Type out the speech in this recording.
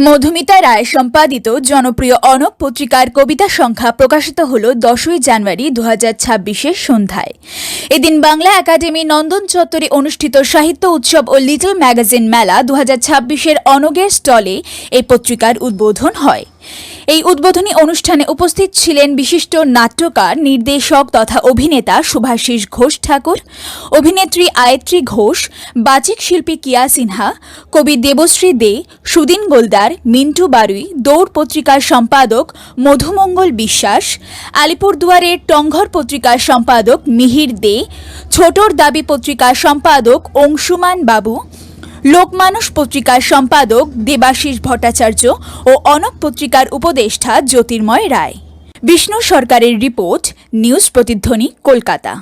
মধুমিতা রায় সম্পাদিত জনপ্রিয় অনক পত্রিকার কবিতা সংখ্যা প্রকাশিত হল 10ই জানুয়ারি 2026 সন্ধ্যায়। এদিন বাংলা একাডেমি নন্দন চত্বরে অনুষ্ঠিত সাহিত্য উৎসব ও লিটল ম্যাগাজিন মেলা 2026 অনগের স্টলে এই পত্রিকার উদ্বোধন হয়। এই উদ্বোধনী অনুষ্ঠানে উপস্থিত ছিলেন বিশিষ্ট নাট্যকার, নির্দেশক তথা অভিনেতা শুভাশিস ঘোষ ঠাকুর, অভিনেত্রী আয়েত্রী ঘোষ, বাচিক শিল্পী কিয়া সিনহা, কবি দেবশ্রী দে, সুদিন গোলদার, মিন্টু বারুই, দৌড় পত্রিকার সম্পাদক মধুমঙ্গল বিশ্বাস, আলিপুরদুয়ারের টংঘর পত্রিকার সম্পাদক মিহির দে, ছোটর দাবি পত্রিকার সম্পাদক অংশুমান বাবু, লোকমানস পত্রিকার সম্পাদক দেবাশিস ভট্টাচার্য ও অনক পত্রিকার উপদেষ্টা জ্যোতির্ময় রায়। বিষ্ণু সরকারের রিপোর্ট, নিউজ প্রতিধ্বনি, কলকাতা।